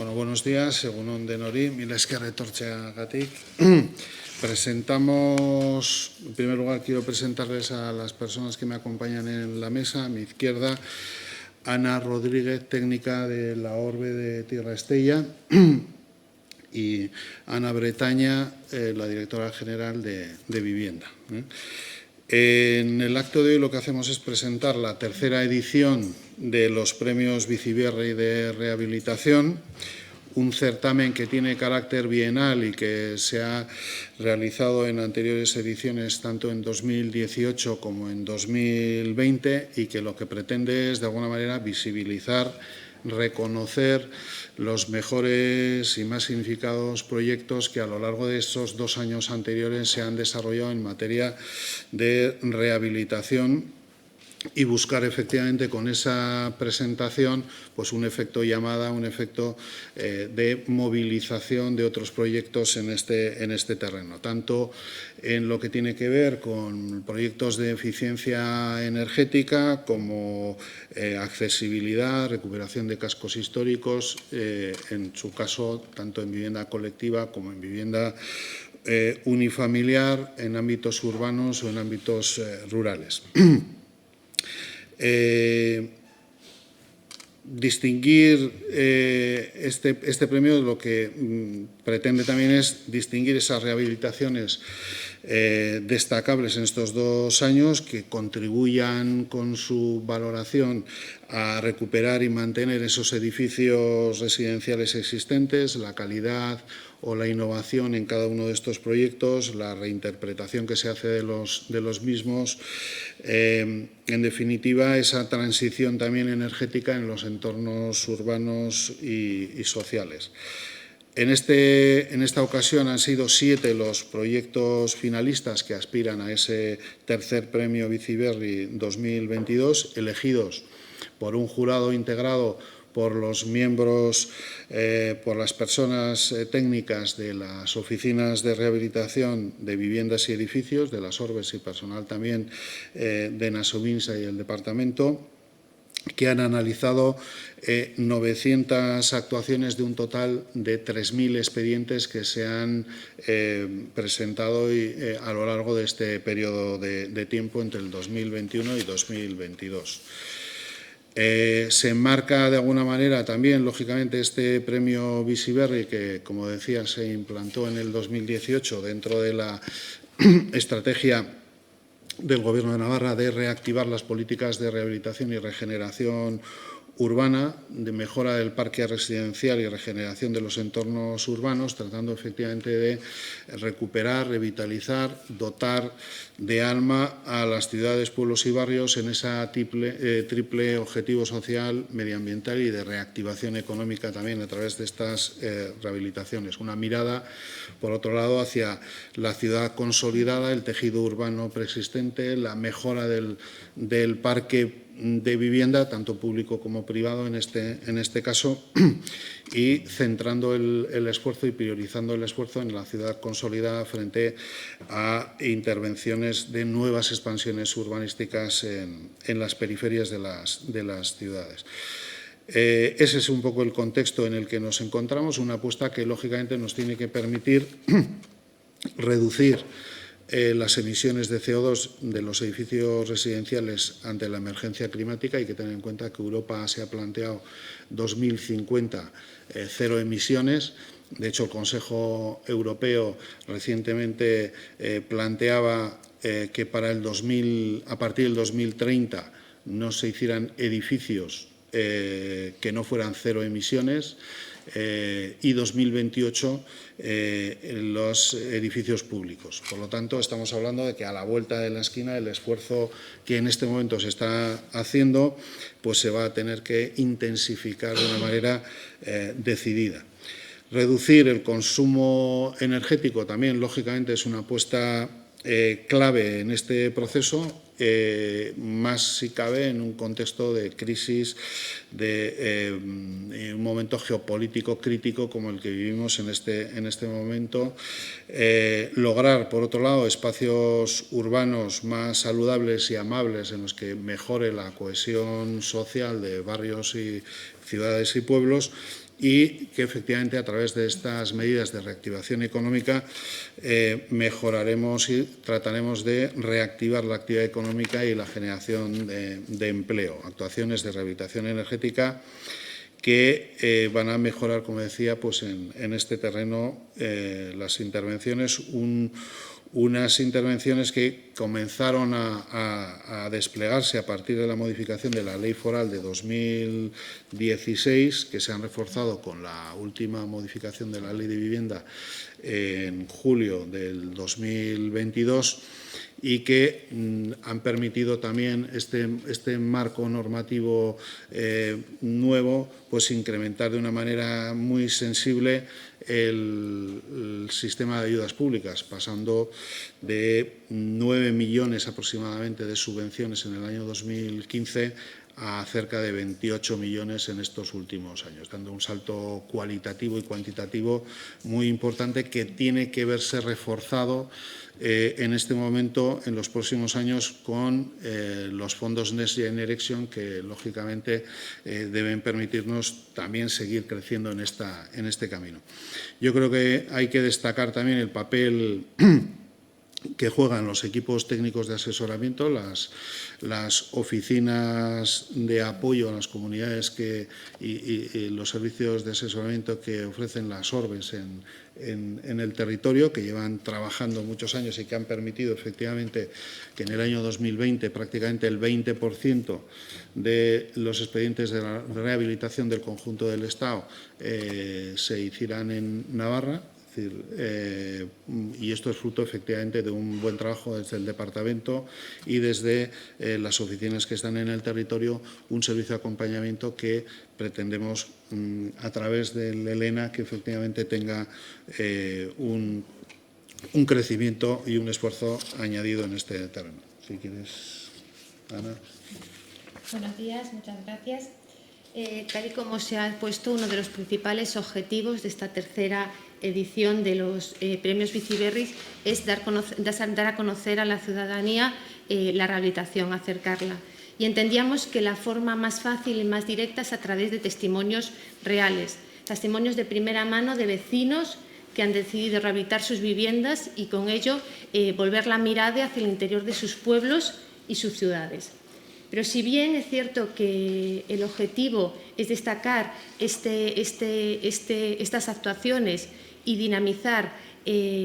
Bueno, buenos días, egun on denori, mila esker etortzeagatik. Presentamos, en primer lugar, quiero presentarles a las personas que me acompañan en la mesa. A mi izquierda, Ana Rodríguez, técnica de la Orbe de Tierra Estella, y Ana Bretaña, la directora general de Vivienda. En el acto de hoy lo que hacemos es presentar la tercera edición de los premios Biciberri de rehabilitación, un certamen que tiene carácter bienal y que se ha realizado en anteriores ediciones tanto en 2018 como en 2020 y que lo que pretende es de alguna manera visibilizar, reconocer los mejores y más significados proyectos que a lo largo de estos 2 años anteriores se han desarrollado en materia de rehabilitación y buscar efectivamente con esa presentación pues un efecto llamada, un efecto de movilización de otros proyectos en este terreno, tanto en lo que tiene que ver con proyectos de eficiencia energética como accesibilidad, recuperación de cascos históricos, en su caso tanto en vivienda colectiva como en vivienda unifamiliar, en ámbitos urbanos o en ámbitos rurales. Distinguir este premio lo que pretende también es distinguir esas rehabilitaciones destacables en estos 2 años que contribuyan con su valoración a recuperar y mantener esos edificios residenciales existentes, la calidad o la innovación en cada uno de estos proyectos, la reinterpretación que se hace de los mismos, en definitiva, esa transición también energética en los entornos urbanos y sociales. En esta ocasión han sido 7 los proyectos finalistas que aspiran a ese tercer premio Biciberri 2022, elegidos por un jurado integrado por los miembros, por las personas técnicas de las oficinas de rehabilitación de viviendas y edificios, de las Orbes y personal también de Nasovinsa y el departamento, que han analizado 900 actuaciones de un total de 3.000 expedientes que se han presentado a lo largo de este periodo de tiempo entre el 2021 y 2022. Se enmarca de alguna manera también, lógicamente, este premio Biciberri, que, como decía, se implantó en el 2018 dentro de la estrategia del Gobierno de Navarra de reactivar las políticas de rehabilitación y regeneración urbana, de mejora del parque residencial y regeneración de los entornos urbanos, tratando efectivamente de recuperar, revitalizar, dotar de alma a las ciudades, pueblos y barrios en ese triple objetivo social, medioambiental y de reactivación económica también a través de estas rehabilitaciones. Una mirada, por otro lado, hacia la ciudad consolidada, el tejido urbano preexistente, la mejora del parque de vivienda, tanto público como privado en este caso, y centrando el esfuerzo y priorizando el esfuerzo en la ciudad consolidada frente a intervenciones de nuevas expansiones urbanísticas en las periferias de las ciudades. Ese es un poco el contexto en el que nos encontramos, una apuesta que lógicamente nos tiene que permitir reducir las emisiones de CO2 de los edificios residenciales ante la emergencia climática. Hay que tener en cuenta que Europa se ha planteado 2050 cero emisiones. De hecho, el Consejo Europeo recientemente planteaba que a partir del 2030 no se hicieran edificios que no fueran cero emisiones, y 2028 los edificios públicos. Por lo tanto, estamos hablando de que a la vuelta de la esquina el esfuerzo que en este momento se está haciendo pues se va a tener que intensificar de una manera decidida. Reducir el consumo energético también, lógicamente, es una apuesta clave en este proceso, más si cabe en un contexto de crisis, de un momento geopolítico crítico como el que vivimos en este momento. Lograr, por otro lado, espacios urbanos más saludables y amables en los que mejore la cohesión social de barrios y ciudades y pueblos, y que efectivamente a través de estas medidas de reactivación económica mejoraremos y trataremos de reactivar la actividad económica y la generación de empleo. Actuaciones de rehabilitación energética que van a mejorar, como decía, pues en este terreno las intervenciones, unas intervenciones que comenzaron a desplegarse a partir de la modificación de la Ley Foral de 2016, que se han reforzado con la última modificación de la Ley de Vivienda en julio del 2022 y que han permitido también este marco normativo nuevo, pues incrementar de una manera muy sensible el sistema de ayudas públicas, pasando de 9 millones aproximadamente de subvenciones en el año 2015 a cerca de 28 millones en estos últimos años, dando un salto cualitativo y cuantitativo muy importante que tiene que verse reforzado en este momento, en los próximos años, con los fondos Next Generation que, lógicamente, deben permitirnos también seguir creciendo en este camino. Yo creo que hay que destacar también el papel que juegan los equipos técnicos de asesoramiento, las oficinas de apoyo a las comunidades y los servicios de asesoramiento que ofrecen las ORBES en el territorio, que llevan trabajando muchos años y que han permitido efectivamente que en el año 2020 prácticamente el 20% de los expedientes de rehabilitación del conjunto del Estado se hicieran en Navarra. Es decir, y esto es fruto efectivamente de un buen trabajo desde el departamento y desde las oficinas que están en el territorio, un servicio de acompañamiento que pretendemos a través del ELENA que efectivamente tenga un crecimiento y un esfuerzo añadido en este terreno. Si quieres, Ana. Buenos días, muchas gracias. Tal y como se ha puesto, uno de los principales objetivos de esta tercera edición de los premios Biziberri es dar a conocer a la ciudadanía la rehabilitación, acercarla. Y entendíamos que la forma más fácil y más directa es a través de testimonios reales, testimonios de primera mano de vecinos que han decidido rehabilitar sus viviendas y con ello volver la mirada hacia el interior de sus pueblos y sus ciudades. Pero si bien es cierto que el objetivo es destacar estas actuaciones y dinamizar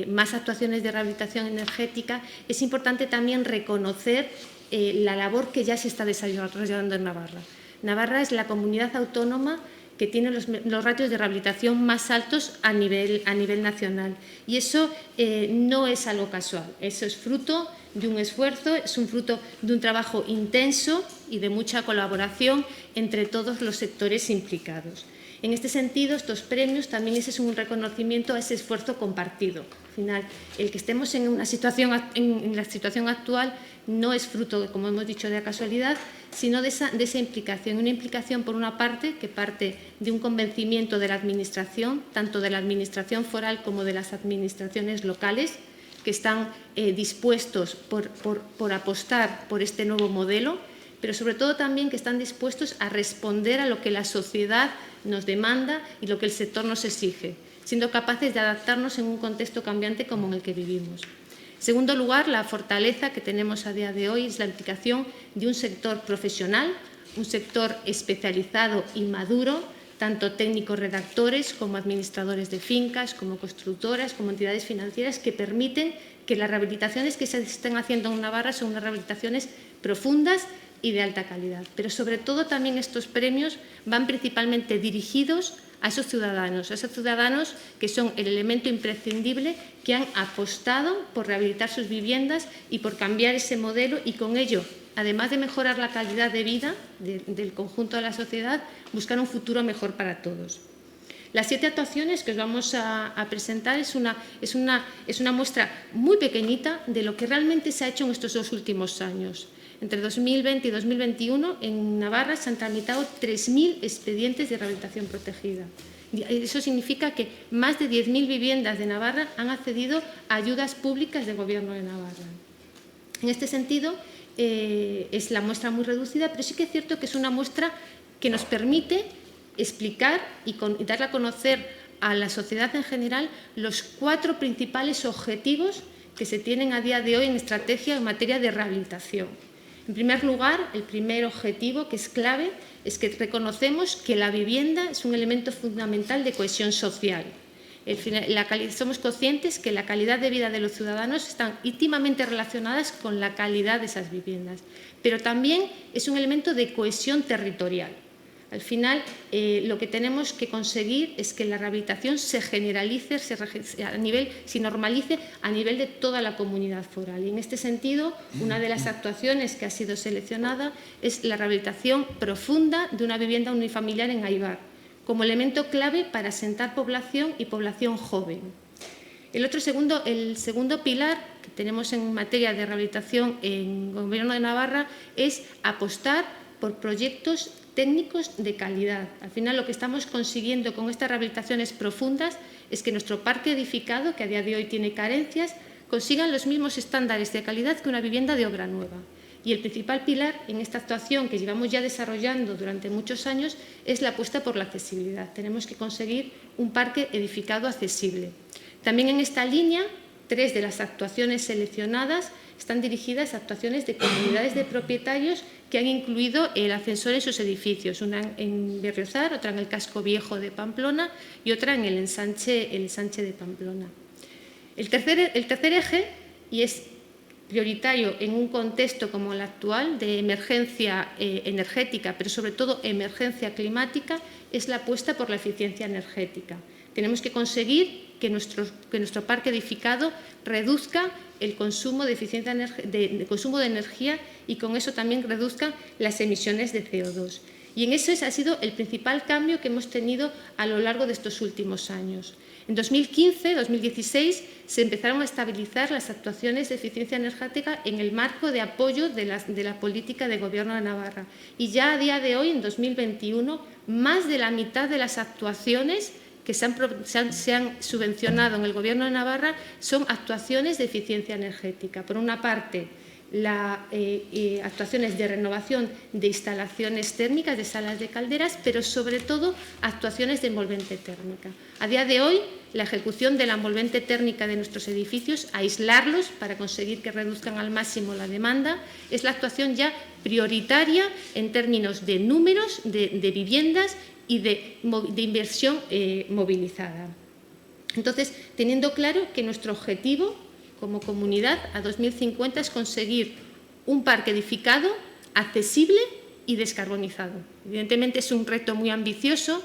más actuaciones de rehabilitación energética, es importante también reconocer la labor que ya se está desarrollando en Navarra. Navarra es la comunidad autónoma que tiene los ratios de rehabilitación más altos a nivel nacional. Y eso no es algo casual, eso es fruto de un esfuerzo, es un fruto de un trabajo intenso y de mucha colaboración entre todos los sectores implicados. En este sentido, estos premios también es un reconocimiento a ese esfuerzo compartido. Al final, el que estemos en la situación actual no es fruto, como hemos dicho, de la casualidad, sino de esa implicación. Una implicación, por una parte, que parte de un convencimiento de la Administración, tanto de la Administración foral como de las administraciones locales, que están dispuestos por apostar por este nuevo modelo, pero sobre todo también que están dispuestos a responder a lo que la sociedad nos demanda y lo que el sector nos exige, siendo capaces de adaptarnos en un contexto cambiante como en el que vivimos. En segundo lugar, la fortaleza que tenemos a día de hoy es la implicación de un sector profesional, un sector especializado y maduro, tanto técnicos redactores como administradores de fincas, como constructoras, como entidades financieras, que permiten que las rehabilitaciones que se estén haciendo en Navarra son unas rehabilitaciones profundas y de alta calidad. Pero sobre todo también estos premios van principalmente dirigidos a esos ciudadanos que son el elemento imprescindible, que han apostado por rehabilitar sus viviendas y por cambiar ese modelo y con ello, además de mejorar la calidad de vida del conjunto de la sociedad, buscar un futuro mejor para todos. Las 7 actuaciones que os vamos a presentar es una muestra muy pequeñita de lo que realmente se ha hecho en estos 2 últimos años. Entre 2020 y 2021 en Navarra se han tramitado 3.000 expedientes de rehabilitación protegida. Eso significa que más de 10.000 viviendas de Navarra han accedido a ayudas públicas del Gobierno de Navarra. En este sentido, es la muestra muy reducida, pero sí que es cierto que es una muestra que nos permite explicar y darle a conocer a la sociedad en general los 4 principales objetivos que se tienen a día de hoy en estrategia en materia de rehabilitación. En primer lugar, el primer objetivo, que es clave, es que reconocemos que la vivienda es un elemento fundamental de cohesión social. Somos conscientes que la calidad de vida de los ciudadanos están íntimamente relacionadas con la calidad de esas viviendas, pero también es un elemento de cohesión territorial. Al final, lo que tenemos que conseguir es que la rehabilitación se generalice, se normalice a nivel de toda la comunidad foral. Y en este sentido, una de las actuaciones que ha sido seleccionada es la rehabilitación profunda de una vivienda unifamiliar en Aibar, como elemento clave para asentar población y población joven. El segundo pilar que tenemos en materia de rehabilitación en el Gobierno de Navarra es apostar por proyectos técnicos de calidad. Al final, lo que estamos consiguiendo con estas rehabilitaciones profundas es que nuestro parque edificado, que a día de hoy tiene carencias, consigan los mismos estándares de calidad que una vivienda de obra nueva. Y el principal pilar en esta actuación que llevamos ya desarrollando durante muchos años es la apuesta por la accesibilidad. Tenemos que conseguir un parque edificado accesible. También en esta línea, 3 de las actuaciones seleccionadas están dirigidas a actuaciones de comunidades de propietarios que han incluido el ascensor en sus edificios, una en Berriozar, otra en el Casco Viejo de Pamplona y otra en el ensanche de Pamplona. El tercer eje, y es prioritario en un contexto como el actual de emergencia energética, pero sobre todo emergencia climática, es la apuesta por la eficiencia energética. Tenemos que conseguir que nuestro parque edificado reduzca el consumo de consumo de energía y con eso también reduzca las emisiones de CO2. Y en eso ha sido el principal cambio que hemos tenido a lo largo de estos últimos años. En 2015-2016 se empezaron a estabilizar las actuaciones de eficiencia energética en el marco de apoyo de la política de Gobierno de Navarra. Y ya a día de hoy, en 2021, más de la mitad de las actuaciones que se han subvencionado en el Gobierno de Navarra son actuaciones de eficiencia energética. Por una parte, actuaciones de renovación de instalaciones térmicas, de salas de calderas, pero sobre todo actuaciones de envolvente térmica. A día de hoy, la ejecución de la envolvente térmica de nuestros edificios, aislarlos para conseguir que reduzcan al máximo la demanda, es la actuación ya prioritaria en términos de números de viviendas y de inversión movilizada. Entonces, teniendo claro que nuestro objetivo como comunidad a 2050 es conseguir un parque edificado, accesible y descarbonizado. Evidentemente es un reto muy ambicioso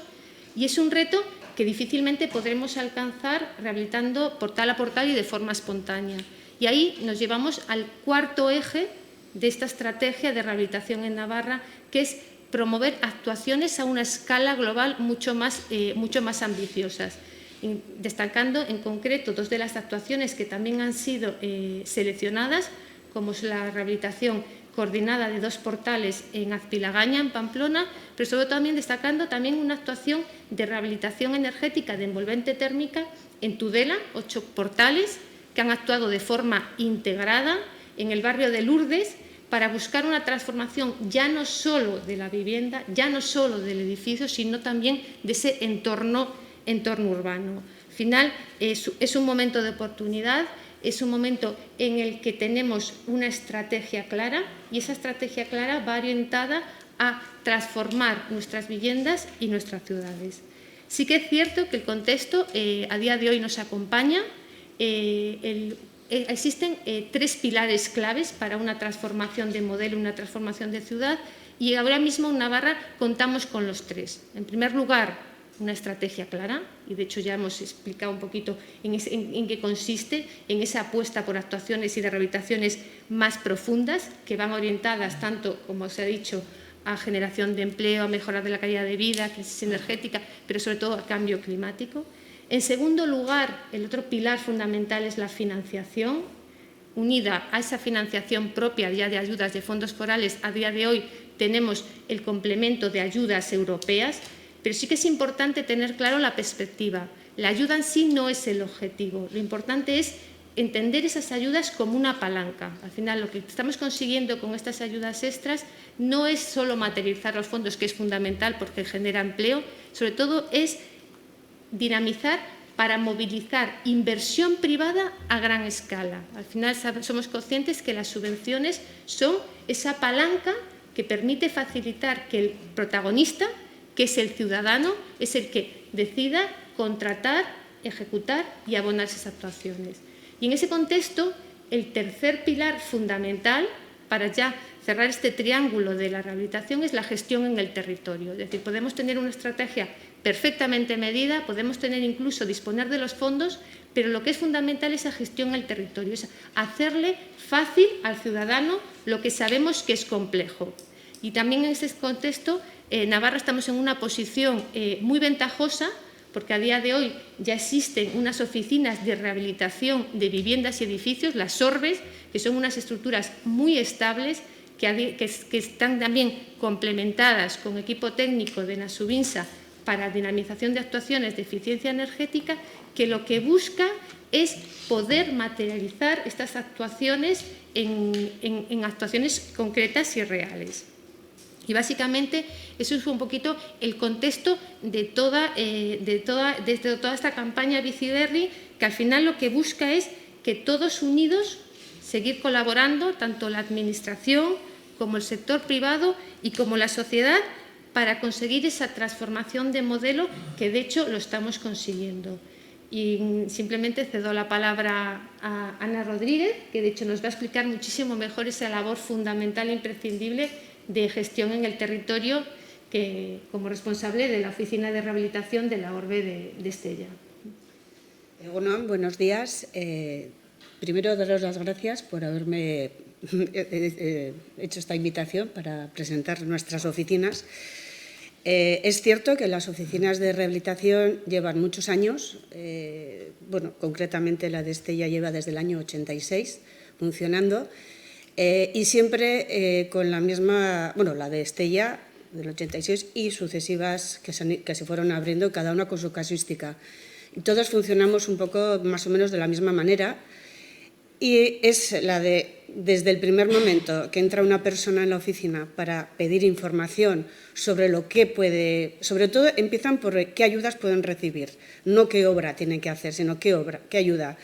y es un reto que difícilmente podremos alcanzar rehabilitando portal a portal y de forma espontánea. Y ahí nos llevamos al cuarto eje de esta estrategia de rehabilitación en Navarra, que es promover actuaciones a una escala global mucho más ambiciosas, destacando en concreto 2 de las actuaciones que también han sido seleccionadas, como es la rehabilitación coordinada de 2 portales en Azpilagaña, en Pamplona, pero sobre todo también destacando una actuación de rehabilitación energética de envolvente térmica en Tudela, 8 portales que han actuado de forma integrada en el barrio de Lourdes, para buscar una transformación ya no solo de la vivienda, ya no solo del edificio, sino también de ese entorno urbano. Al final, es un momento de oportunidad, es un momento en el que tenemos una estrategia clara y esa estrategia clara va orientada a transformar nuestras viviendas y nuestras ciudades. Sí que es cierto que el contexto a día de hoy nos acompaña. Existen 3 pilares claves para una transformación de modelo, una transformación de ciudad, y ahora mismo en Navarra contamos con los 3. En primer lugar, una estrategia clara, y de hecho ya hemos explicado un poquito en qué consiste, en esa apuesta por actuaciones y de rehabilitaciones más profundas, que van orientadas tanto, como se ha dicho, a generación de empleo, a mejora de la calidad de vida, crisis energética, pero sobre todo a cambio climático. En segundo lugar, el otro pilar fundamental es la financiación. Unida a esa financiación propia ya de ayudas de fondos forales, a día de hoy tenemos el complemento de ayudas europeas, pero sí que es importante tener claro la perspectiva. La ayuda en sí no es el objetivo, lo importante es entender esas ayudas como una palanca. Al final, lo que estamos consiguiendo con estas ayudas extras no es solo materializar los fondos, que es fundamental porque genera empleo, sobre todo es dinamizar para movilizar inversión privada a gran escala. Al final somos conscientes que las subvenciones son esa palanca que permite facilitar que el protagonista, que es el ciudadano, es el que decida contratar, ejecutar y abonar esas actuaciones. Y en ese contexto, el tercer pilar fundamental para ya cerrar este triángulo de la rehabilitación es la gestión en el territorio. Es decir, podemos tener una estrategia perfectamente medida, podemos tener incluso disponer de los fondos, pero lo que es fundamental es la gestión en el territorio, es hacerle fácil al ciudadano lo que sabemos que es complejo. Y también en ese contexto, Navarra estamos en una posición muy ventajosa, porque a día de hoy ya existen unas oficinas de rehabilitación de viviendas y edificios, las ORBES, que son unas estructuras muy estables, que están también complementadas con equipo técnico de Nasubinsa para dinamización de actuaciones de eficiencia energética, que lo que busca es poder materializar estas actuaciones en actuaciones concretas y reales. Y básicamente eso es un poquito el contexto de toda esta campaña Biziberri, que al final lo que busca es que todos unidos seguir colaborando, tanto la Administración como el sector privado y como la sociedad, para conseguir esa transformación de modelo que de hecho lo estamos consiguiendo. Y simplemente cedo la palabra a Ana Rodríguez, que de hecho nos va a explicar muchísimo mejor esa labor fundamental e imprescindible de gestión en el territorio como responsable de la Oficina de Rehabilitación de la ORBE de Estella. Bueno, buenos días. Primero, daros las gracias por haberme hecho esta invitación para presentar nuestras oficinas. Es cierto que las oficinas de rehabilitación llevan muchos años. Bueno, concretamente la de Estella lleva desde el año 86 funcionando. Y siempre con la misma, bueno, la de Estella del 86 y sucesivas que se fueron abriendo, cada una con su casuística. Y todas funcionamos un poco más o menos de la misma manera, y es la de, desde el primer momento que entra una persona en la oficina para pedir información sobre lo que puede, sobre todo empiezan por qué ayudas pueden recibir, no qué obra tienen que hacer, sino qué ayuda.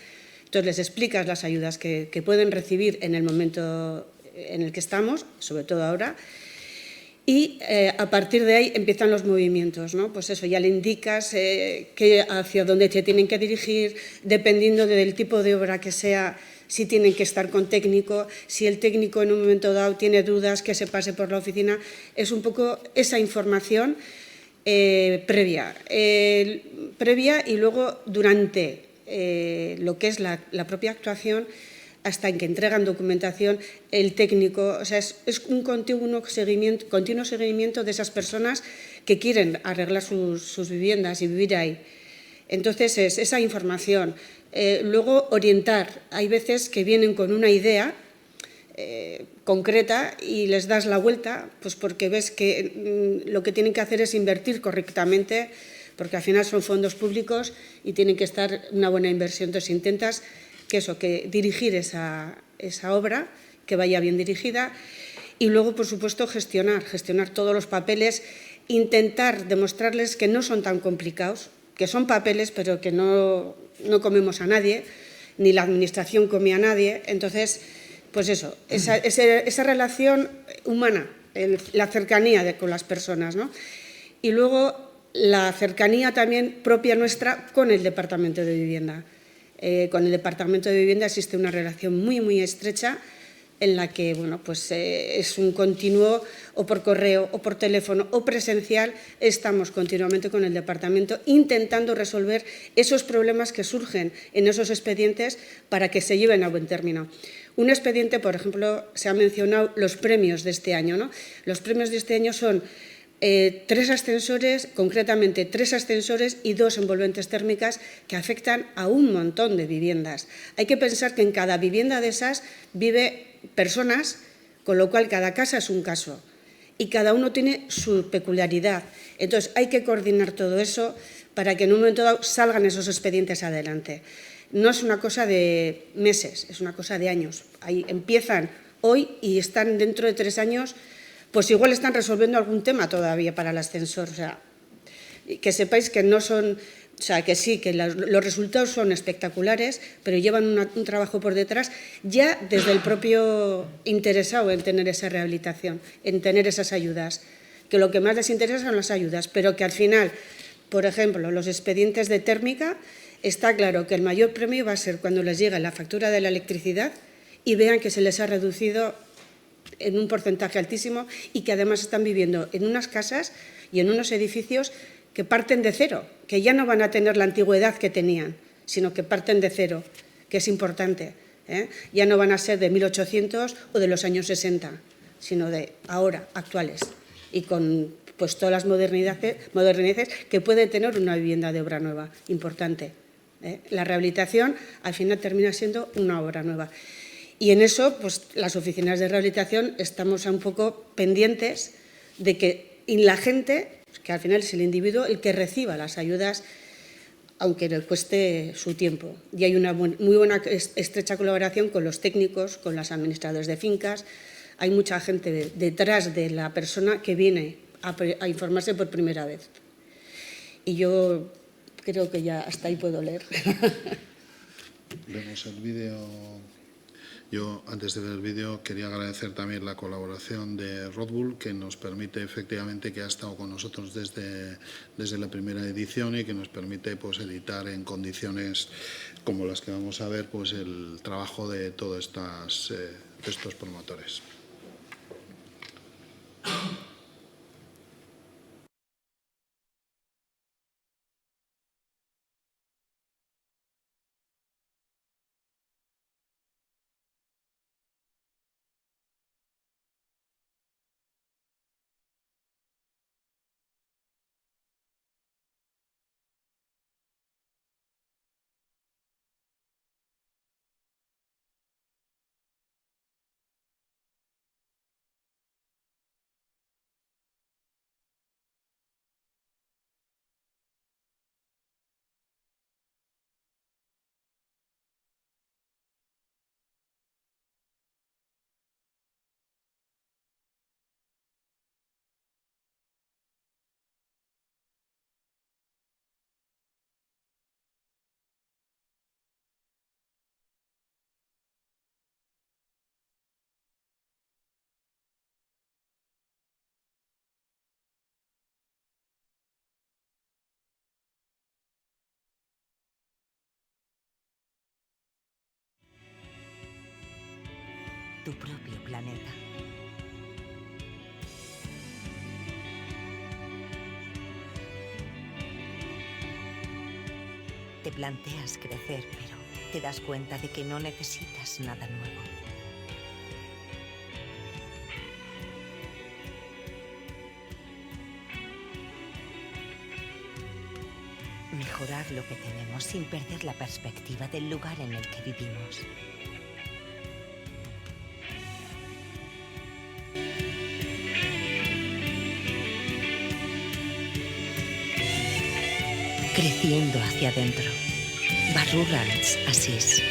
Entonces les explicas las ayudas que pueden recibir en el momento en el que estamos, sobre todo ahora, y a partir de ahí empiezan los movimientos, ¿no? Pues eso, ya le indicas hacia dónde te tienen que dirigir, dependiendo del tipo de obra que sea, si tienen que estar con técnico, si el técnico en un momento dado tiene dudas, que se pase por la oficina. Es un poco esa información previa y luego durante lo que es la propia actuación, hasta en que entregan documentación, el técnico, o sea, es un continuo seguimiento de esas personas que quieren arreglar sus viviendas y vivir ahí. Entonces, es esa información. Luego, orientar. Hay veces que vienen con una idea concreta y les das la vuelta, pues porque ves que lo que tienen que hacer es invertir correctamente, porque al final son fondos públicos y tienen que estar una buena inversión. Entonces, intentas que dirigir esa obra, que vaya bien dirigida, y luego, por supuesto, gestionar todos los papeles, intentar demostrarles que no son tan complicados, que son papeles, pero que no comemos a nadie, ni la Administración come a nadie. Entonces, pues eso, esa relación humana, la cercanía con las personas, ¿no? Y luego la cercanía también propia nuestra con el Departamento de Vivienda. Con el Departamento de Vivienda existe una relación muy, muy estrecha, en la que, bueno, pues es un continuo, o por correo, o por teléfono, o presencial. Estamos continuamente con el departamento intentando resolver esos problemas que surgen en esos expedientes para que se lleven a buen término. Un expediente, por ejemplo, se ha mencionado los premios de este año, ¿no? Los premios de este año son 3 ascensores, concretamente 3 ascensores y 2 envolventes térmicas que afectan a un montón de viviendas. Hay que pensar que en cada vivienda de esas vive personas, con lo cual cada casa es un caso y cada uno tiene su peculiaridad. Entonces, hay que coordinar todo eso para que en un momento dado salgan esos expedientes adelante. No es una cosa de meses, es una cosa de años. Ahí empiezan hoy y están dentro de 3 años, pues igual están resolviendo algún tema todavía para el ascensor. O sea, que sepáis que no son... O sea, que sí, que los resultados son espectaculares, pero llevan un trabajo por detrás ya desde el propio interesado en tener esa rehabilitación, en tener esas ayudas. Que lo que más les interesa son las ayudas, pero que al final, por ejemplo, los expedientes de térmica, está claro que el mayor premio va a ser cuando les llegue la factura de la electricidad y vean que se les ha reducido en un porcentaje altísimo y que además están viviendo en unas casas y en unos edificios que parten de cero, que ya no van a tener la antigüedad que tenían, sino que parten de cero, que es importante. Ya no van a ser de 1800 o de los años 60, sino de ahora, actuales, y con pues, todas las modernizaciones que puede tener una vivienda de obra nueva, importante. La rehabilitación al final termina siendo una obra nueva. Y en eso, pues, las oficinas de rehabilitación estamos un poco pendientes de que la gente, que al final es el individuo el que reciba las ayudas, aunque le cueste su tiempo. Y hay una muy buena, estrecha colaboración con los técnicos, con los administradores de fincas. Hay mucha gente detrás de la persona que viene a informarse por primera vez. Y yo creo que ya hasta ahí puedo leer. Vemos el vídeo. Yo, antes de ver el vídeo, quería agradecer también la colaboración de Rodbull, que nos permite efectivamente, que ha estado con nosotros desde la primera edición y que nos permite pues, editar en condiciones como las que vamos a ver pues, el trabajo de todos estos promotores. Tu propio planeta. Te planteas crecer, pero te das cuenta de que no necesitas nada nuevo. Mejorar lo que tenemos sin perder la perspectiva del lugar en el que vivimos. Creciendo hacia adentro. Barrurals Asís.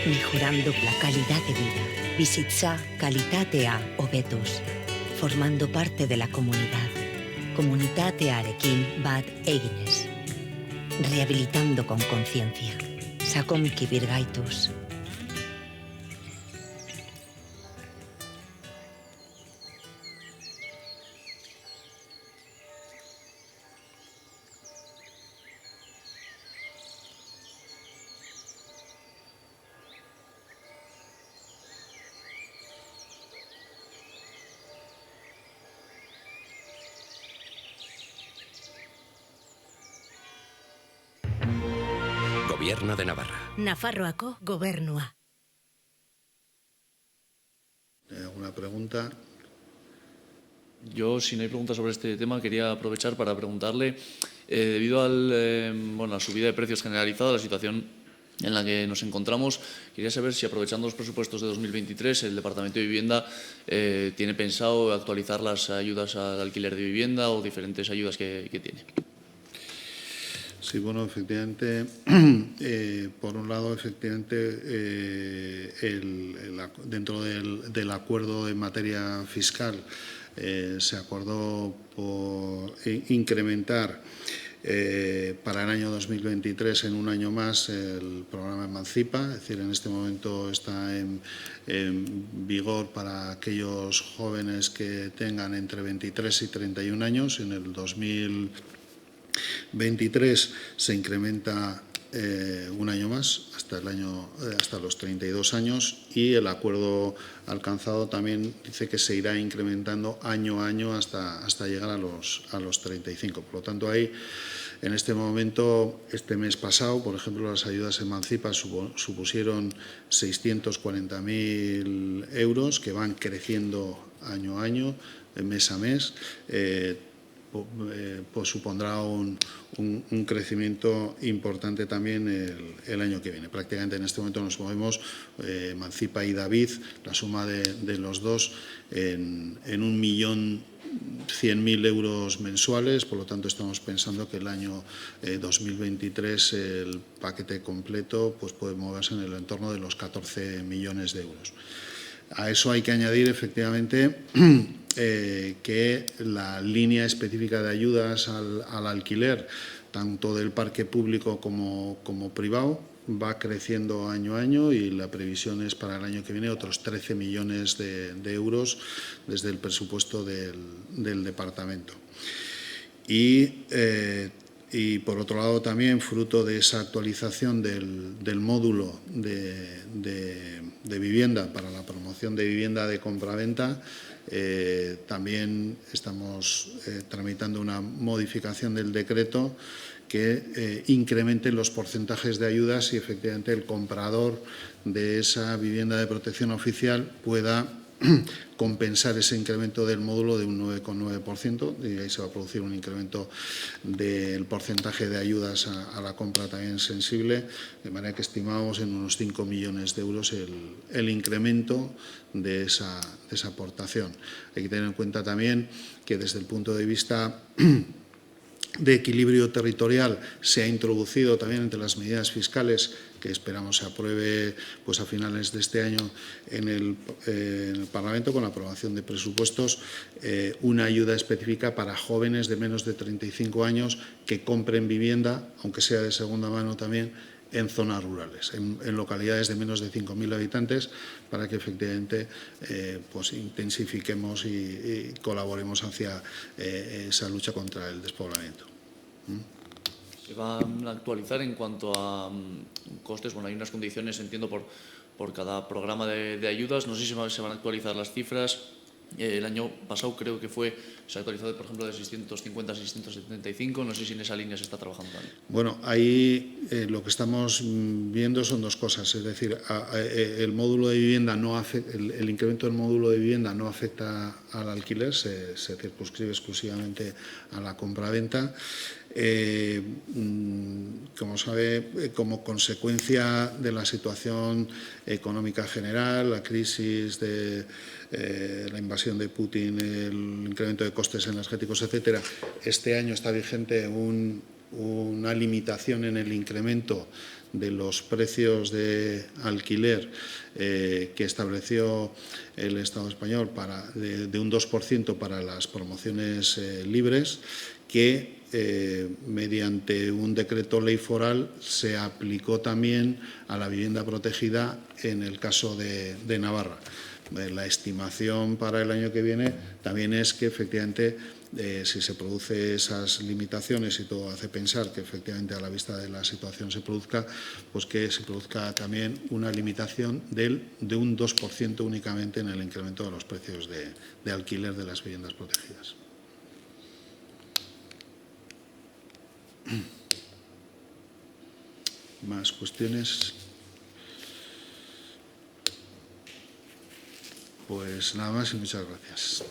Mejorando la calidad de vida. Bizitza kalitatea hobetuz. Formando parte de la comunidad. Komunitatearekin bat eginez. Rehabilitando con conciencia. Sakonki birgaituz. Gobierno de Navarra. Nafarroako gobernua. ¿Alguna pregunta? Yo, si no hay preguntas sobre este tema, quería aprovechar para preguntarle, debido a la subida de precios generalizada, la situación en la que nos encontramos, quería saber si, aprovechando los presupuestos de 2023, el Departamento de Vivienda tiene pensado actualizar las ayudas al alquiler de vivienda o diferentes ayudas que tiene. Sí, bueno, efectivamente, por un lado, efectivamente, dentro del acuerdo en materia fiscal se acordó por incrementar para el año 2023 en un año más el programa Emancipa, es decir, en este momento está en vigor para aquellos jóvenes que tengan entre 23 y 31 años. En el 2023 se incrementa un año más, hasta los 32 años, y el acuerdo alcanzado también dice que se irá incrementando año a año hasta llegar a los 35. Por lo tanto, ahí, en este momento, este mes pasado, por ejemplo, las ayudas Emancipa supusieron 640.000 euros, que van creciendo año a año, mes a mes. Pues supondrá un crecimiento importante también el año que viene. Prácticamente en este momento nos movemos, Emancipa y David, la suma de los dos, en 1.100.000 euros mensuales. Por lo tanto, estamos pensando que el año 2023 el paquete completo pues puede moverse en el entorno de los 14 millones de euros. A eso hay que añadir, efectivamente, que la línea específica de ayudas al alquiler, tanto del parque público como privado, va creciendo año a año, y la previsión es para el año que viene otros 13 millones de euros desde el presupuesto del departamento. Y por otro lado, también, fruto de esa actualización del módulo de vivienda para la promoción de vivienda de compraventa, también estamos tramitando una modificación del decreto que incremente los porcentajes de ayudas y, efectivamente, el comprador de esa vivienda de protección oficial pueda compensar ese incremento del módulo de un 9,9%, y ahí se va a producir un incremento del porcentaje de ayudas a la compra también sensible, de manera que estimamos en unos 5 millones de euros el incremento de esa aportación. Hay que tener en cuenta también que, desde el punto de vista de equilibrio territorial, se ha introducido también entre las medidas fiscales que esperamos se apruebe pues a finales de este año en el Parlamento, con la aprobación de presupuestos, una ayuda específica para jóvenes de menos de 35 años que compren vivienda, aunque sea de segunda mano también, en zonas rurales, en localidades de menos de 5.000 habitantes, para que, efectivamente, pues intensifiquemos y colaboremos hacia esa lucha contra el despoblamiento. ¿Se van a actualizar en cuanto a costes? Bueno, hay unas condiciones, entiendo, por cada programa de ayudas. No sé si se van a actualizar las cifras. El año pasado creo que se ha actualizado, por ejemplo, de 650 a 675. No sé si en esa línea se está trabajando también. Bueno, ahí lo que estamos viendo son dos cosas. Es decir, el módulo de vivienda el incremento del módulo de vivienda no afecta al alquiler, se circunscribe exclusivamente a la compraventa. Como sabe, como consecuencia de la situación económica general, la crisis de la invasión de Putin, el incremento de costes energéticos, etcétera, este año está vigente una limitación en el incremento de los precios de alquiler que estableció el Estado español de un 2% para las promociones libres, que mediante un decreto ley foral se aplicó también a la vivienda protegida en el caso de Navarra. La estimación para el año que viene también es que, efectivamente, si se producen esas limitaciones, y todo hace pensar que, efectivamente, a la vista de la situación se produzca, pues que se produzca también una limitación de un 2% únicamente en el incremento de los precios de alquiler de las viviendas protegidas. ¿Más cuestiones? Pues nada más y muchas gracias.